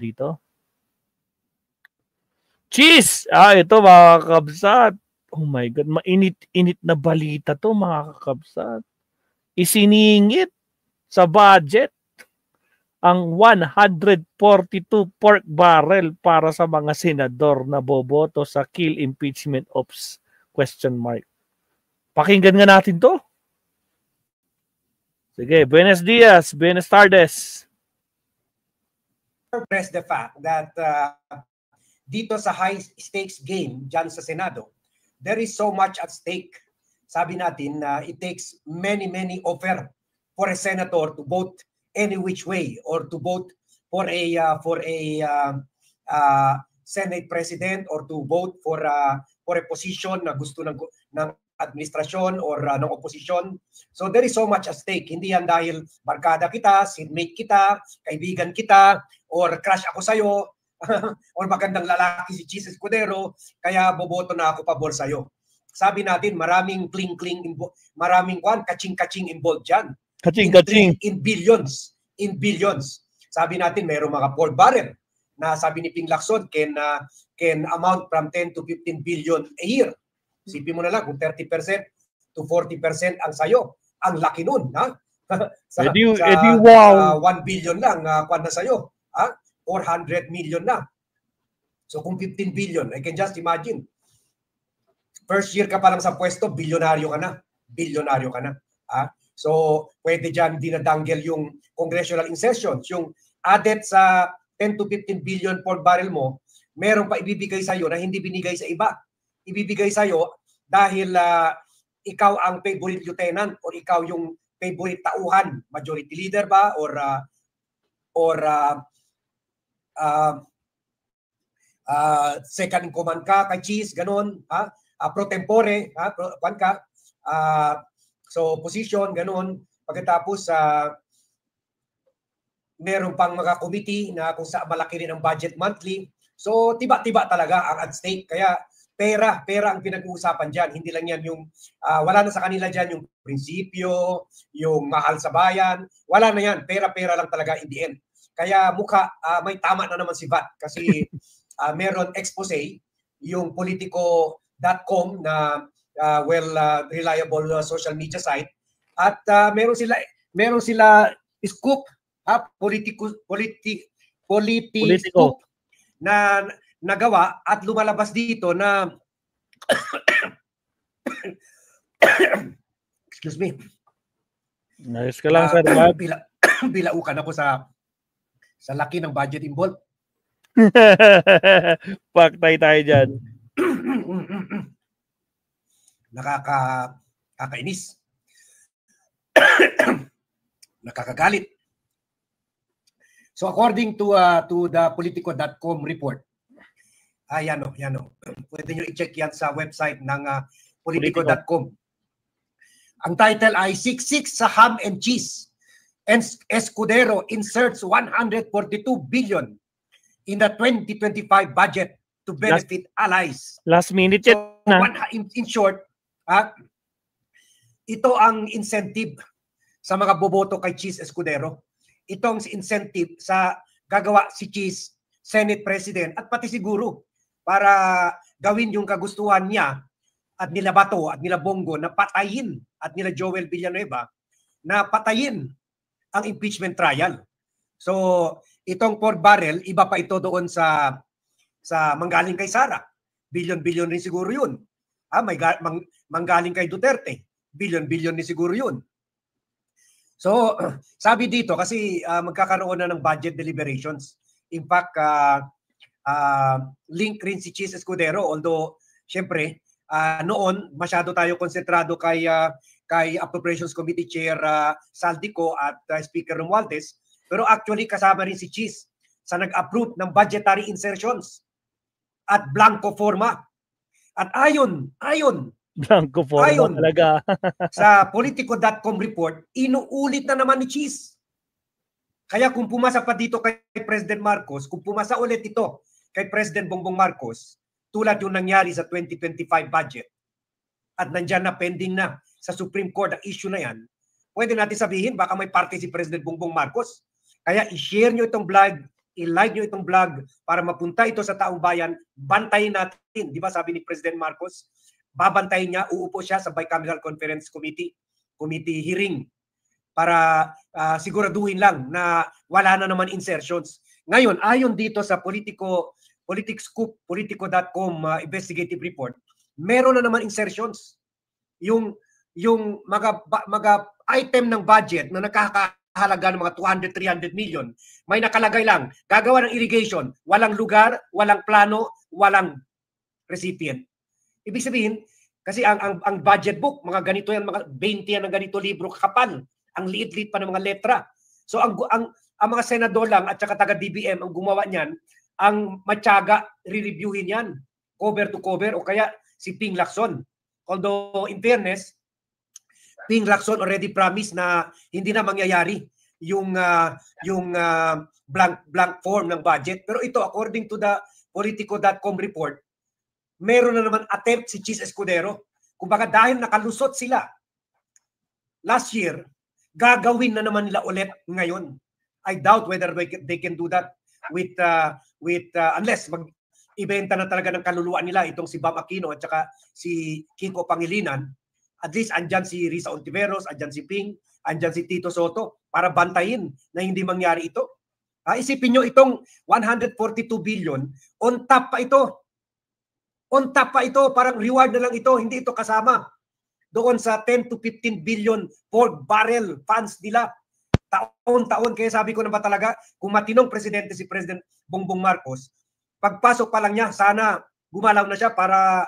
dito. Cheese! Ito mga kakabsat. Oh my God, mainit-init na balita to mga kakabsat. Isiningit sa budget ang 142 pork barrel para sa mga senador na boboto sa kill impeachment ops ? Pakinggan nga natin to. Sige, buenos dias, buenas tardes. Press the fact that dito sa high stakes game dyan sa Senado, there is so much at stake. Sabi natin na it takes many offer for a senator to vote any which way or to vote for a Senate president or to vote for a position na gusto ng administrasyon or ng oposisyon. So there is so much at stake. Hindi yan dahil barkada kita, seatmate kita, kaibigan kita, or crush ako sa'yo, or magandang lalaki si Cheese Escudero, kaya boboto na ako pabor sa'yo. Sabi natin, maraming kling-kling, maraming kaching-kaching involved dyan. Kaching-kaching. In billions. In billions. Sabi natin, mayroong mga pork barrel na sabi ni Ping Lacson can amount from 10 to 15 billion a year. Sipin mo na lang kung 30% to 40% ang sayo. Ang laki nun, ha? Wow. 1 billion lang kwan na sayo, ha? 400 million na. So kung 15 billion, I can just imagine. First year ka pa lang sa pwesto, bilyonaryo ka na. Bilyonaryo ka na. Ha? So pwede dyan dinadanggel yung congressional insertions. Yung added sa 10 to 15 billion pork barrel mo, meron pa ibibigay sa'yo na hindi binigay sa iba. Ibibigay sa'yo dahil ikaw ang favorite lieutenant or ikaw yung favorite tauhan, majority leader ba or second in command ka kay Cheese, ganun, ha? Pro tempore, ha? So position, ganun. Pagkatapos meron pang mga committee na kung saan malaki rin ang budget monthly. So tiba-tiba talaga ang at stake. Kaya pera ang pinag-uusapan dyan. Hindi lang yan yung, wala na sa kanila dyan yung prinsipyo, yung mahal sa bayan. Wala na yan. Pera lang talaga in the end. Kaya may tama na naman si VAT. Kasi meron expose, yung politico.com na reliable social media site. At meron sila scoop, politico scoop na nagawa at lumalabas dito na excuse me. Nice ka lang, sir. Bilaukan ako sa laki ng budget involved. Paktay tayo dyan. Nakakainis. Nakakagalit. So according to the politico.com report, yan o. Pwede nyo i-check yan sa website ng politico.com. Ang title ay Siksik sa Ham and Cheese. Escudero inserts 142 billion in the 2025 budget to benefit allies. Last minute yan. In short, ito ang incentive sa mga boboto kay Cheese Escudero. Itong incentive sa gagawa si Cheese Senate President at pati siguro para gawin yung kagustuhan niya at nila Bato at nila Bongo na patayin at nila Joel Villanueva na patayin ang impeachment trial. So itong pork barrel, iba pa ito doon sa manggaling kay Sara. Bilyon rin siguro yun. Manggaling kay Duterte. Bilyon rin siguro yun. So sabi dito kasi magkakaroon na ng budget deliberations. In fact, link rin si Cheese Escudero, although syempre noon masyado tayo konsentrado kay Appropriations Committee Chair Saldico at Speaker Romualdez, pero actually kasama rin si Cheese sa nag-approve ng budgetary insertions at blanco forma. At ayon blanco forma talaga. sa politico.com report, inuulit na naman ni Cheese. Kaya kung pumasa pa dito kay President Marcos, kung pumasa ulit ito kay President Bongbong Marcos, tulad yung nangyari sa 2025 budget, at nandyan na pending na sa Supreme Court ang issue na yan, pwede natin sabihin baka may parte si President Bongbong Marcos. Kaya i-share nyo itong i-like nyo itong vlog para mapunta ito sa taong bayan, bantayin natin. Di ba sabi ni President Marcos, babantayin niya, uupo siya sa Bicameral Conference Committee hearing para siguraduhin lang na wala na naman insertions. Ngayon, ayon dito sa Politicscoop.com investigative report, meron na naman insertions. Yung mga item ng budget na nakakahalaga ng mga 200-300 million, may nakalagay lang, gagawa ng irrigation, walang lugar, walang plano, walang recipient. Ibig sabihin, kasi ang budget book, mga ganito yan, mga 20 yan ng ganito libro kapal, ang liit-liit pa ng mga letra. So ang mga senador lang at saka taga DBM ang gumawa niyan, ang matyaga re-reviewin yan, cover to cover, o kaya si Ping Lacson. Although in fairness, Ping Lacson already promised na hindi na mangyayari yung blank form ng budget. Pero ito, according to the Politico.com report, meron na naman attempt si Chis Escudero. Kumbaga dahil nakalusot sila last year, gagawin na naman nila ulit ngayon. I doubt whether they can do that with unless mag-ibenta na talaga ng kaluluwa nila itong si Bam Aquino at saka si Kiko Pangilinan. At least andyan si Risa Ontiveros, andyan si Ping, andyan si Tito Soto para bantayin na hindi mangyari ito. Isipin nyo itong 142 billion, on top pa ito. On top pa ito, parang reward na lang ito, hindi ito kasama doon sa 10 to 15 billion pork barrel funds nila. Taon-taon, kaya sabi ko na ba talaga, kung matinong presidente si President Bongbong Marcos, pagpasok pa lang niya, sana gumalaw na siya para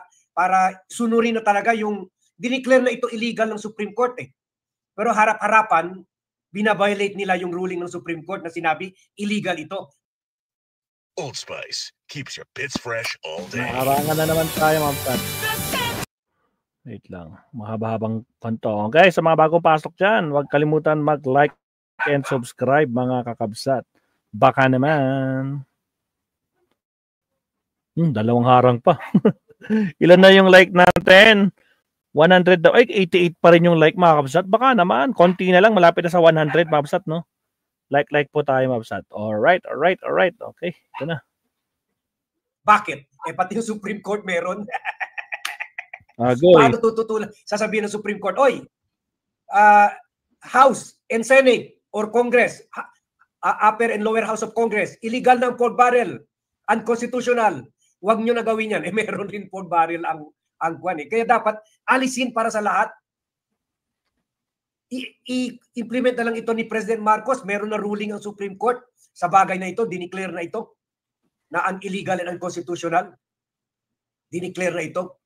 sunurin na talaga yung dineclare na ito illegal ng Supreme Court eh. Pero harap-harapan, binabiolate nila yung ruling ng Supreme Court na sinabi illegal ito. Old Spice keeps your bits fresh all day. Naarangan na naman tayo, Ma'am Pat. Wait lang. Mahaba-habang kanto. Okay, sa mga bagong pasok dyan, huwag kalimutan mag-like and subscribe, mga kakabsat. Baka naman. Dalawang harang pa. Ilan na yung like natin? 100 daw. Ay, 88 pa rin yung like, mga kabsat. Baka naman. Konti na lang. Malapit na sa 100, mga kabsat, no? Like po tayo, mga kabsat. Alright. Okay. Ito na. Bakit? Pati yung Supreme Court meron. Go. Paano tututulan? Sasabihin ng Supreme Court, oy, House and Senate or Congress, Upper and Lower House of Congress, illegal ng pork barrel, unconstitutional. Huwag nyo na gawin yan. Meron din pork barrel ang kwan eh. Kaya dapat alisin para sa lahat. I-implement na lang ito ni President Marcos. Meron na ruling ang Supreme Court sa bagay na ito. Dineclare na ito na illegal and unconstitutional. Dineclare na ito.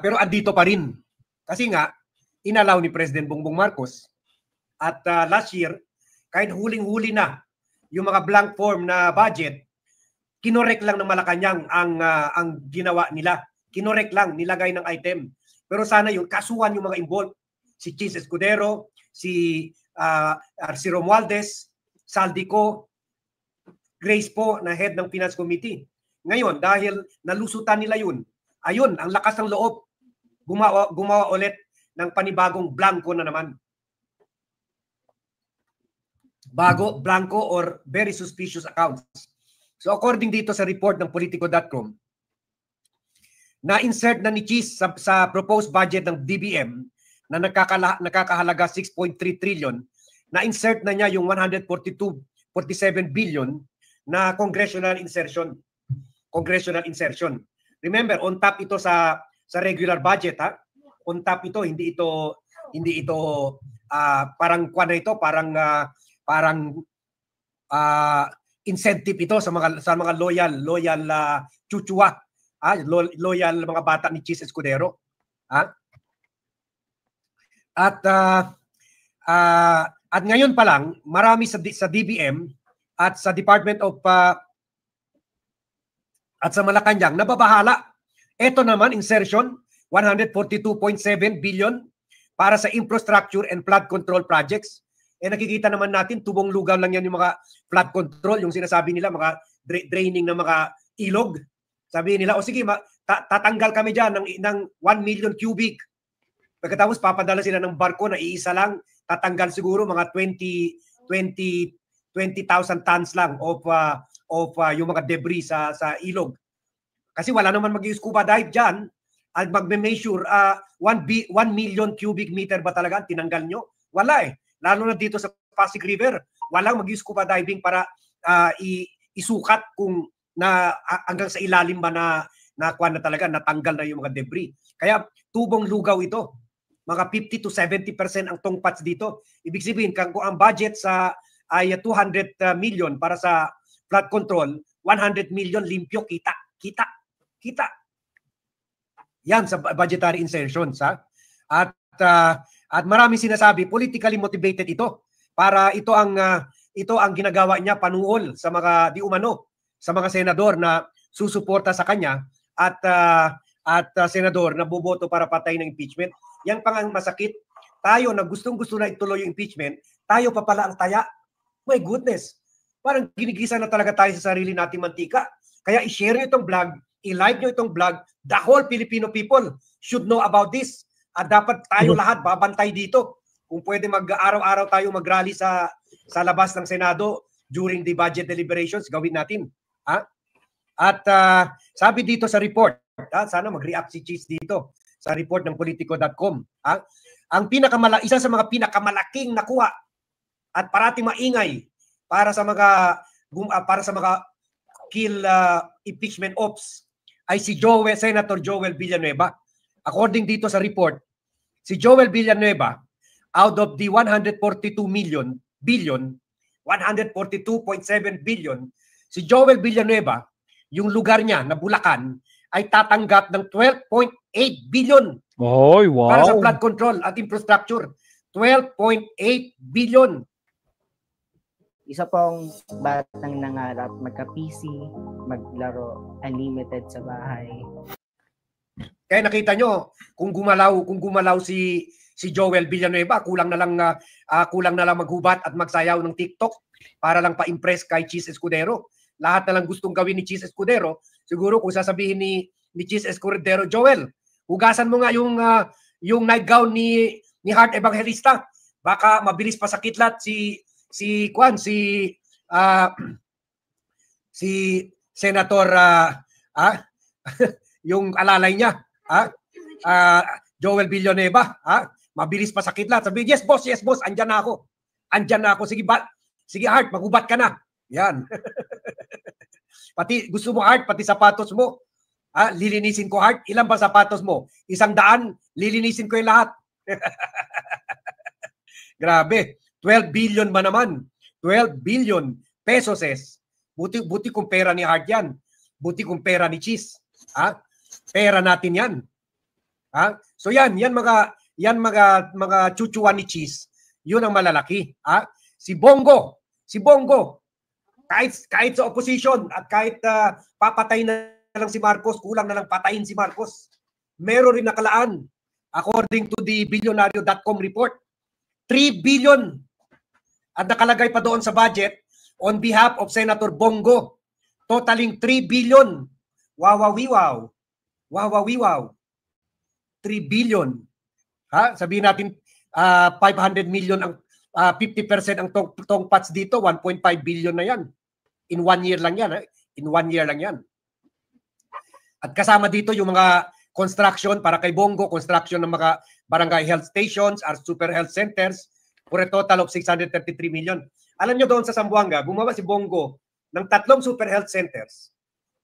Pero andito pa rin. Kasi nga, inalaw ni President Bongbong Marcos at last year, kahit huling-huli na yung mga blank form na budget, kinorek lang ng Malacanang ang ginawa nila. Kinorek lang, nilagay ng item. Pero sana yung kasuhan yung mga involved. Si Chis Escudero, si Romualdez, Saldico, Grace po na head ng Finance Committee. Ngayon, dahil nalusutan nila yun, ayun, ang lakas ng loob, gumawa ulit ng panibagong blanco na naman. Blanco or very suspicious accounts. So according dito sa report ng Politico.com, na-insert na ni Chis sa proposed budget ng DBM na nakakahalaga 6.3 trillion, na-insert na niya yung 147 billion na congressional insertion. Remember, on top ito sa regular budget, ha? On top ito, hindi ito parang kwan na ito, parang incentive ito sa mga loyal chuchua, loyal mga bata ni Chis Escudero. At ngayon pa lang, marami sa DBM at sa Department of at sa Malacanang nababahala. Ito naman, insertion, 142.7 billion para sa infrastructure and flood control projects. Nakikita naman natin, tubong lugaw lang yan yung mga flood control, yung sinasabi nila, mga draining ng mga ilog. Sabi nila, o sige, tatanggal kami dyan ng 1 million cubic. Pagkatapos, papadala sila ng barko na iisa lang, tatanggal siguro mga 20 to 20,000 tons lang of yung mga debris sa ilog. Kasi wala naman mag-scuba dive dyan at magme-measure 1 million cubic meter ba talaga tinanggal nyo? Wala eh. Lalo na dito sa Pasig River, walang mag-scuba diving para isukat kung hanggang sa ilalim ba na talaga natanggal na yung mga debris. Kaya tubong lugaw ito. Mga 50 to 70% ang tongpats dito. Ibig sabihin, kung ang budget ay 200 million para sa flood control, 100 million limpyo kita. Yan sa budgetary insertions, ha? At maraming sinasabi politically motivated ito para ito ang ginagawa niya panuol sa mga di umano sa mga senador na susuporta sa kanya at senador na boboto para patay ng impeachment. Yan pang ang masakit. Tayo na gustong-gusto na ituloy yung impeachment, tayo pa pala ang taya. My goodness. Parang ginigisa na talaga tayo sa sarili nating mantika. Kaya i-share nyo itong vlog, i-like nyo itong vlog. The whole Filipino people should know about this. At dapat tayo lahat babantay dito. Kung pwede mag-araw-araw tayo mag-rally sa labas ng Senado during the budget deliberations, gawin natin. Ha? At sabi dito sa report, sana mag-react si Cheese dito sa report ng politico.com. Isa sa mga pinakamalaking nakuha at parating maingay para sa mga kill impeachment ops ay si Senator Joel Villanueva. According dito sa report, si Joel Villanueva, out of the 142.7 billion, si Joel Villanueva, yung lugar niya na Bulacan, ay tatanggap ng 12.8 billion Oy, wow. para sa flood control at infrastructure. 12.8 billion. Isa pong batang nangarap magka-PC, maglaro unlimited sa bahay. Kaya nakita nyo, kung gumalaw si Joel Villanueva, kulang na lang maghubat at magsayaw ng TikTok para lang pa-impress kay Cheese Escudero. Lahat na lang gustong gawin ni Cheese Escudero. Siguro kung sasabihin ni Cheese Escudero, Joel, hugasan mo nga yung nightgown ni Heart Evangelista. Baka mabilis pa sa kitlat si Senator yung alalay niya, Joel Villanueva, mabilis pa sa kitlat. Sabi, yes boss, andyan na ako. Sige Heart, maghubat ka na. Yan. Pati gusto mo Heart, pati sapatos mo. Lilinisin ko Heart. Ilan ba sapatos mo? 100? Lilinisin ko yung lahat. Grabe. 12 billion ba naman? 12 billion pesos. Buti kung pera ni Heart yan. Buti kung pera ni Cheese. Pera natin yan. So yan mga chuchuan ni Cheese. Yun ang malalaki. Si Bongo, kahit sa opposition at kahit papatay na lang si Marcos, kulang na lang patayin si Marcos. Meron rin nakalaan, according to the billionario.com report, 3 billion. At nakalagay pa doon sa budget on behalf of Senator Bongo, totaling 3 billion. Wow. 3 billion. Sabihin natin 500 million ang 50% ang tongpats dito, 1.5 billion na yan. In 1 year lang yan. In 1 year lang yan. At kasama dito yung mga construction para kay Bongo, construction ng mga barangay health stations or super health centers for a total of 633 million. Alam nyo doon sa Zamboanga, gumawa si Bongo ng 3 super health centers,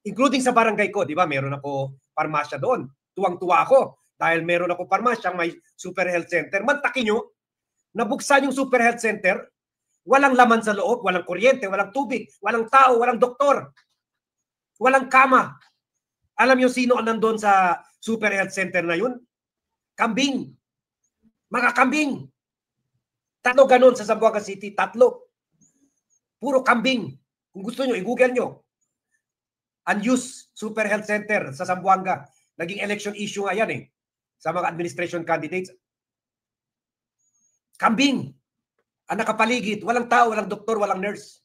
including sa barangay ko, di ba? Meron ako parmasya doon. Tuwang-tuwa ako dahil meron ako parmasya may super health center. Mantakin nyo, nabuksan yung super health center, walang laman sa loob, walang kuryente, walang tubig, walang tao, walang doktor, walang kama. Alam nyo sino ang nandun sa super health center na yun? Kambing. Mga kambing. 3 ganun sa Zamboanga City. 3. Puro kambing. Kung gusto nyo, i-google nyo. Unused super health center sa Zamboanga. Naging election issue nga yan sa mga administration candidates. Kambing. Ang nakapaligid. Walang tao, walang doktor, walang nurse.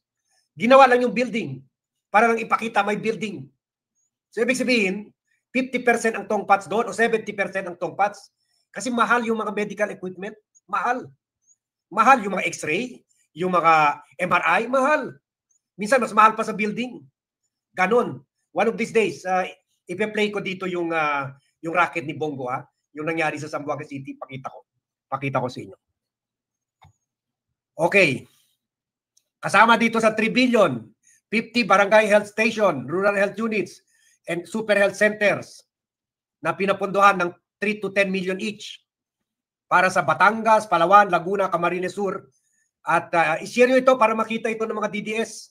Ginawa lang yung building para lang ipakita may building. So, ibig sabihin, 50% ang tongpats doon o 70% ang tongpats kasi mahal yung mga medical equipment. Mahal yung mga x-ray, Yung mga MRI, mahal. Minsan, mas mahal pa sa building. Ganon. One of these days, ipe-play ko dito yung racket ni Bongo, ha? Yung nangyari sa Zamboanga City, pakita ko sa inyo. Okay. Kasama dito sa 3 billion, 50 barangay health station, rural health units, and super health centers na pinapunduhan ng 3 to 10 million each para sa Batangas, Palawan, Laguna, Camarines Sur. At ishare nyo ito para makita ito ng mga DDS.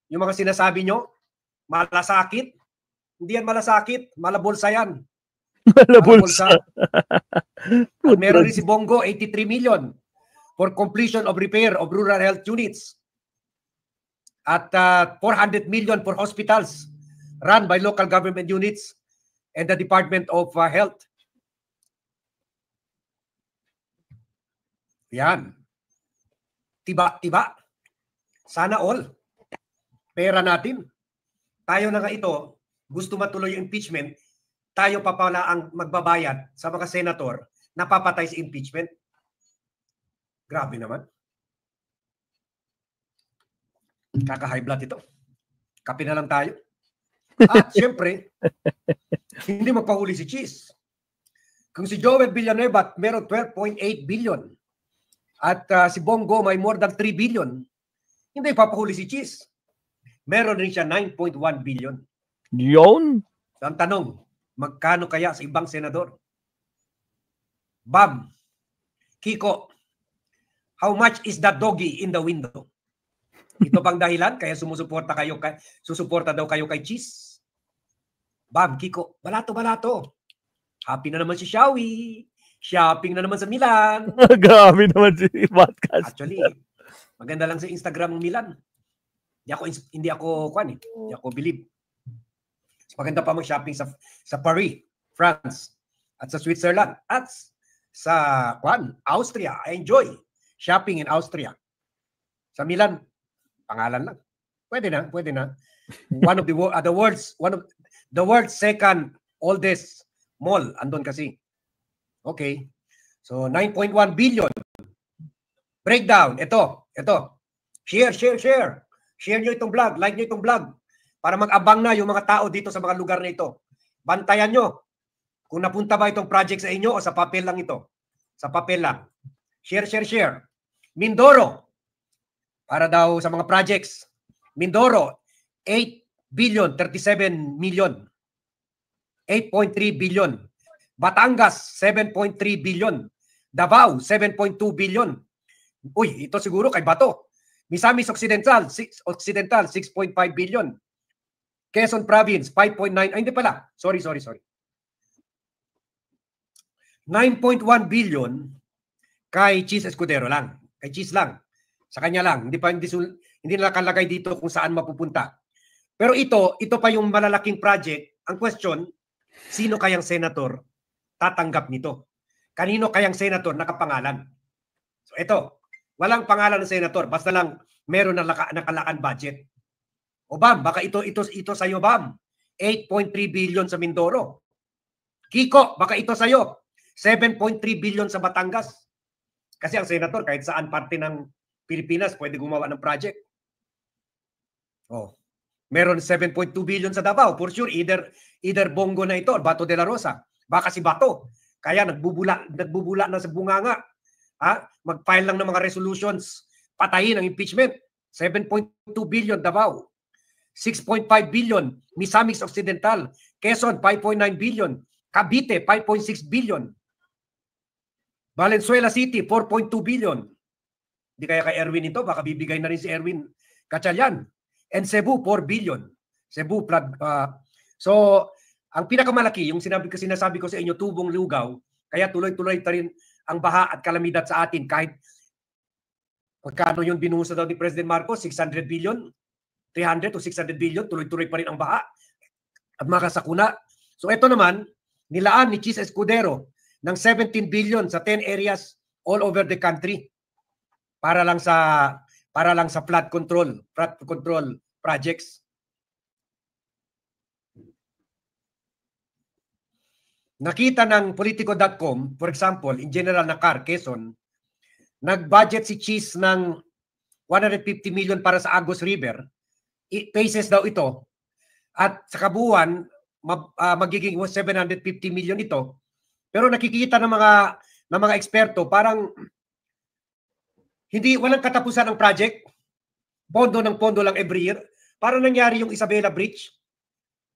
Yung mga sinasabi nyo, malasakit. Hindi yan malasakit, malabulsa yan. Malabulsa. At meron rin si Bongo, 83 million for completion of repair of rural health units. At 400 million for hospitals run by local government units and the Department of Health. Yan. Tiba. Sana all. Pera natin. Tayo na nga ito, gusto matuloy yung impeachment, tayo pa pala ang magbabayad sa mga senator na papatay sa impeachment. Grabe naman. Kaka-high blood ito. Kape na lang tayo. At siyempre, hindi magpahuli si Cheese. Kung si Joel Villanueva meron 12.8 billion at si Bongo may more than 3 billion, hindi papahuli si Cheese. Meron rin siya 9.1 billion. Yun. Ang tanong, magkano kaya sa ibang senador? Bam, Kiko, how much is that doggy in the window? Ito bang dahilan kaya susuporta daw kayo kay Cheese? Bam, Kiko, balato. Happy na naman si Shawi. Shopping na naman sa Milan. Grabe naman si podcast. Actually, maganda lang sa Instagram ng Milan. Hindi ako believe. Maganda pa mag-shopping sa Paris, France, at sa Switzerland, at sa Austria. I enjoy shopping in Austria. Sa Milan, pangalan lang. Pwede na. One of the world's second oldest mall andon kasi. Okay. So 9.1 billion. Breakdown. Ito. Share. Share nyo itong vlog. Like nyo itong vlog. Para mag-abang na yung mga tao dito sa mga lugar na ito. Bantayan nyo. Kung napunta ba itong project sa inyo o sa papel lang ito. Sa papel lang. Share. Mindoro. Para daw sa mga projects. Mindoro. 8 billion, 37 million. 8.3 billion. Batangas, 7.3 billion. Davao, 7.2 billion. Uy, ito siguro kay Bato. Misamis Occidental, 6.5 billion. Quezon Province, 5.9. Ay, hindi pala. Sorry. 9.1 billion kay Cheese Escudero lang. Kay Cheese lang. Sa kanya lang. Hindi nakalagay dito kung saan mapupunta. Pero ito pa yung malalaking project. Ang question, sino kayang senator tatanggap nito? Kanino kayang senator nakapangalan? So ito, walang pangalan ng senator, basta lang meron na nakalakan budget. O Bam, baka ito sa iyo Bam. 8.3 billion sa Mindoro. Kiko, baka ito sa iyo. 7.3 billion sa Batangas. Kasi ang senator kahit saan parte ng Pilipinas pwede gumawa ng project. Oh. Meron 7.2 billion sa Davao. For sure either Bongo na ito or Bato de la Rosa. Baka si Bato. Kaya nagbubula na sa bunganga. Mag-file lang ng mga resolutions, patayin ang impeachment. 7.2 billion Davao, 6.5 billion Misamis Occidental, Quezon 5.9 billion, Cavite 5.6 billion, Valenzuela City 4.2 billion. Di kaya kay Erwin ito, baka bibigay na rin si Erwin Gatchalian. And Cebu 4 billion. Cebu so ang pinakamalaki, yung sinasabi ko sa inyo, tubong lugaw, kaya tuloy-tuloy ta rin ang baha at kalamidad sa atin kahit magkano yung binuhusa daw ni President Marcos, 600 billion, 300 to 600 billion, tuloy-tuloy pa rin ang baha at makasakuna. So ito naman, nilaan ni Cheese Escudero ng 17 billion sa 10 areas all over the country para lang sa flood control projects. Nakita ng Politico.com, for example, in general na Quezon, nag-budget si Cheese ng 150 million para sa Agos River. Phases daw ito. At sa kabuuan, magiging 750 million ito. Pero nakikita ng mga eksperto, parang walang katapusan ng project. Pondo ng pondo lang every year. Parang nangyari yung Isabela Bridge.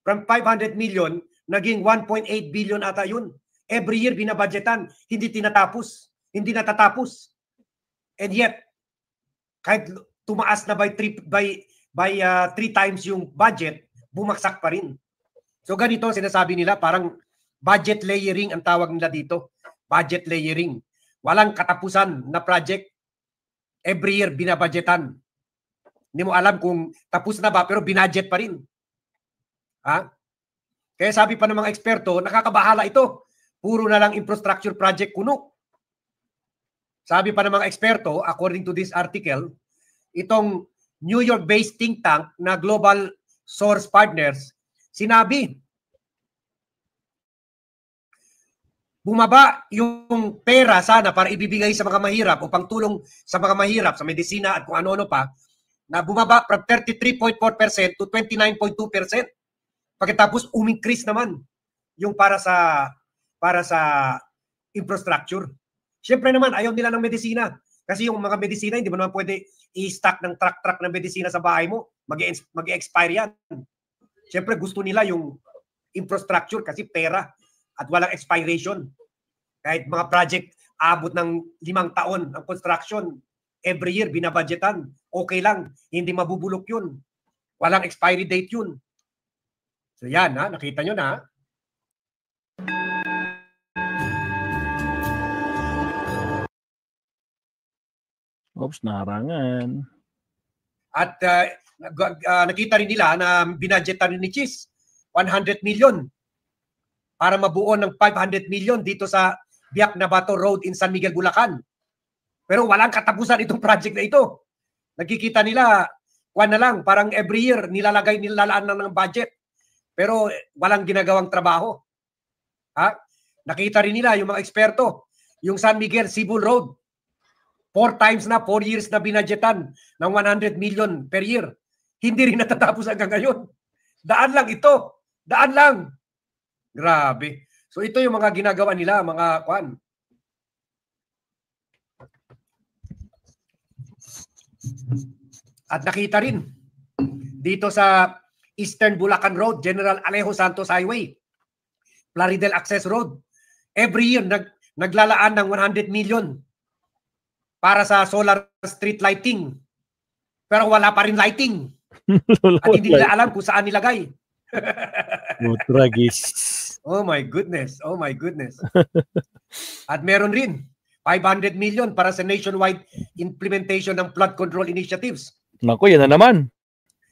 From 500 million, naging 1.8 billion ata yun. Every year binabudgetan, hindi tinatapos, hindi natatapos. And yet, kahit tumaas na by 3 times yung budget, bumaksak pa rin. So ganito sinasabi nila, parang budget layering ang tawag nila dito. Budget layering. Walang katapusan na project. Every year binabudgetan. Hindi mo alam kung tapos na ba, pero binudget pa rin. Ha? Kaya sabi pa ng mga eksperto, nakakabahala ito. Puro na lang infrastructure project kuno. Sabi pa ng mga eksperto, according to this article, itong New York-based think tank na Global Source Partners, sinabi, bumaba yung pera sana para ibibigay sa mga mahirap o pangtulong sa mga mahirap, sa medisina at kung ano-ano pa, na bumaba from 33.4% to 29.2%. Pagkatapos umingkrease naman yung para sa infrastructure. Siyempre naman, ayaw nila ng medisina. Kasi yung mga medisina, hindi mo naman pwede i-stock ng truck ng medisina sa bahay mo. Mag-expire yan. Siyempre, gusto nila yung infrastructure kasi pera at walang expiration. Kahit mga project abot ng 5 taon ang construction, every year binabudgetan. Okay lang, hindi mabubulok yun. Walang expiry date yun. So yan, ha? Nakita nyo na. Oops, naharangan. At nakita rin nila na binadgetan rin ni Cheese 100 million para mabuo ng 500 million dito sa Biak Nabato Road in San Miguel, Bulacan. Pero walang katapusan itong project na ito. Nakikita nila, na lang, parang every year nilalaan na ng budget. Pero walang ginagawang trabaho. Ha? Nakita rin nila yung mga eksperto, yung San Miguel Cebu Road. 4 times na, 4 years na binadgetan ng 100 million per year. Hindi rin natatapos hanggang ngayon. Daan lang ito. Daan lang. Grabe. So ito yung mga ginagawa nila, mga kwan. At nakita rin dito sa Eastern Bulacan Road, General Alejo Santos Highway, Plaridel Access Road. Every year, naglalaan ng 100 million para sa solar street lighting. Pero wala pa rin lighting. At hindi nila alam kung saan nilagay. Tragis. Oh my goodness. Oh my goodness. At meron rin 500 million para sa nationwide implementation ng flood control initiatives. Naku, yan na naman.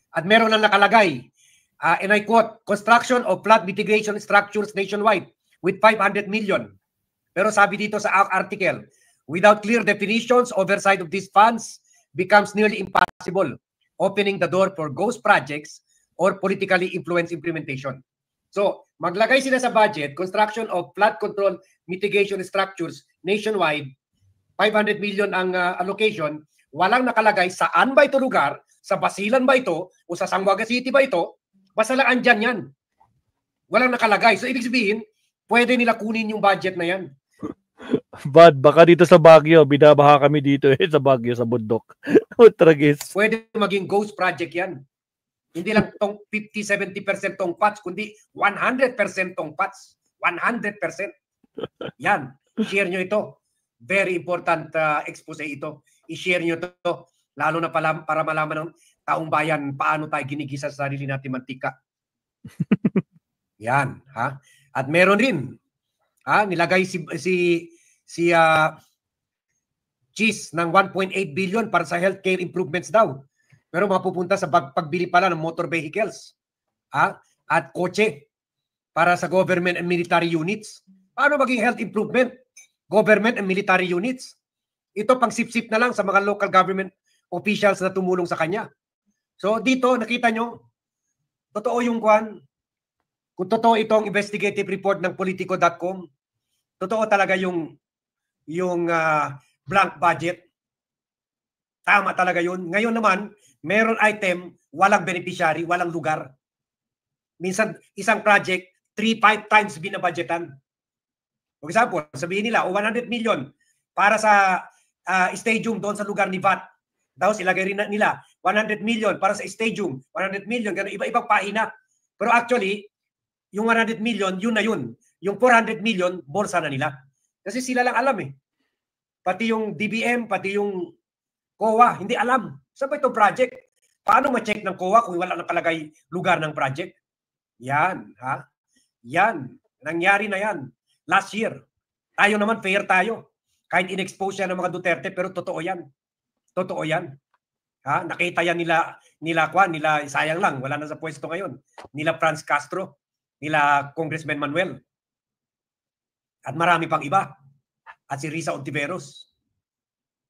At meron lang nakalagay, and I quote, construction of flood mitigation structures nationwide with 500 million. Pero sabi dito sa article, without clear definitions, oversight of these funds becomes nearly impossible, opening the door for ghost projects or politically influenced implementation. So, maglagay sila sa budget, construction of flood control mitigation structures nationwide, 500 million ang allocation, walang nakalagay saan ba ito lugar, sa Basilan ba ito, o sa Zamboanga City ba ito, basta lang andyan yan. Walang nakalagay. So, ibig sabihin, pwede nila kunin yung budget na yan. Bad, baka dito sa Baguio, binabaha kami dito sa Baguio, sa bundok. Tragis. Pwede maging ghost project yan. Hindi lang tong 50-70% tong PATS, kundi 100% tong PATS. 100%. Yan. Share nyo ito. Very important expose ito. I-share nyo ito. Lalo na para malaman ng taong bayan paano tayo ginigisa sa sarili natin mantika. Yan. Ha? At meron rin. Nilagay si Cheese ng 1.8 billion para sa healthcare improvements daw. Pero mapupunta sa pagbili pala ng motor vehicles. At kotse para sa government and military units. Paano maging health improvement? Government and military units. Ito pang sip-sip na lang sa mga local government officials na tumulong sa kanya. So dito, nakita nyo, totoo yung kwan. Kung totoo itong investigative report ng Politico.com, totoo talaga yung blank budget. Tama talaga yun. Ngayon naman, meron item, walang beneficiary, walang lugar. Minsan, isang project, 3-5 times binabudgetan. For example, sabihin nila, 100 million para sa stadium doon sa lugar ni VAT. Tapos ilagay rin nila, 100 million para sa stadium, 100 million, gano'n, iba-ibang pahina. Pero actually, yung 100 million, yun na yun. Yung 400 million, bolsa na nila. Kasi sila lang alam eh. Pati yung DBM, pati yung COA, hindi alam. Saan ba itong project? Paano ma-check ng COA kung wala nakalagay lugar ng project? Yan, ha? Yan. Nangyari na yan. Last year. Tayo naman, fair tayo. Kahit in-expose yan ng mga Duterte, pero totoo yan. Totoo yan. Ha? Nakita yan nila sayang lang, wala na sa pwesto ngayon. Nila Franz Castro, nila Congressman Manuel. At marami pang iba. At si Risa Ontiveros.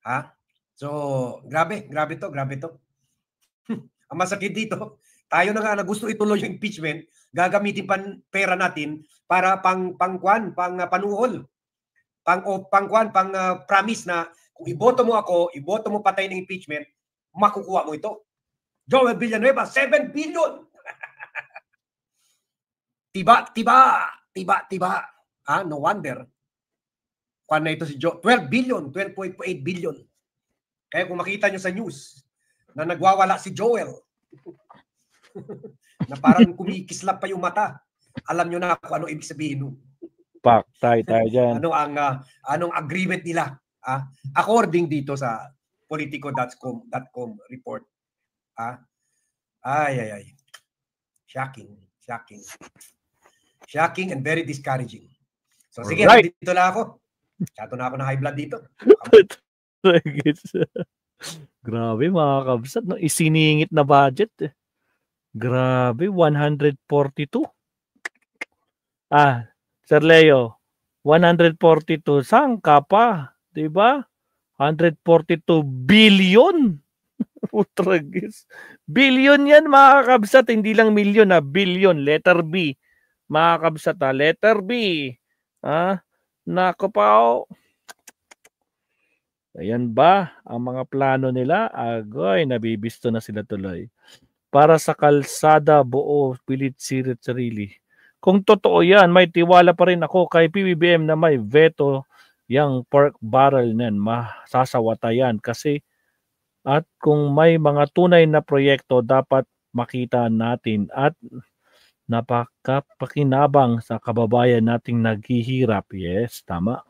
Ha? So, grabe to. Ang masakit dito, tayo na nga na gusto ituloy yung impeachment, gagamitin pera natin para panuhol. Promise na kung iboto mo ako, iboto mo patay ng impeachment, makukuha mo ito. Joel Villanueva, 7 billion. Tiba. No wonder. Kuan na ito si Joe. 12 billion, 12.8 billion. Kaya kung makita nyo sa news na nagwawala si Joel, na parang kumikislap pa yung mata, alam nyo na kung ano ibig sabihin nun. Tayo dyan. Anong agreement nila? According dito sa politico.com report. Ay. Shocking and very discouraging. So sige, right. Dito na ako. Chato na ako ng high blood dito. Grabe mga kabsat, no? Isiningit na budget. Grabe, 142. Sir Leo, 142, saan ka pa? Diba? 142 billion. Utragis. Billion yan mga kabsat, hindi lang milyon billion, letter B. Mga kabsat letter B. Nako pa. Ayan ba ang mga plano nila? Agoy, nabibisto na sila tuloy. Para sa kalsada, buo, pilit sirit sarili. Kung totoo yan, may tiwala pa rin ako kay PBBM na may veto yung pork barrel nan. Masasawata yan kasi at kung may mga tunay na proyekto, dapat makita natin at napakapakinabang sa kababayan nating naghihirap. Yes, tama.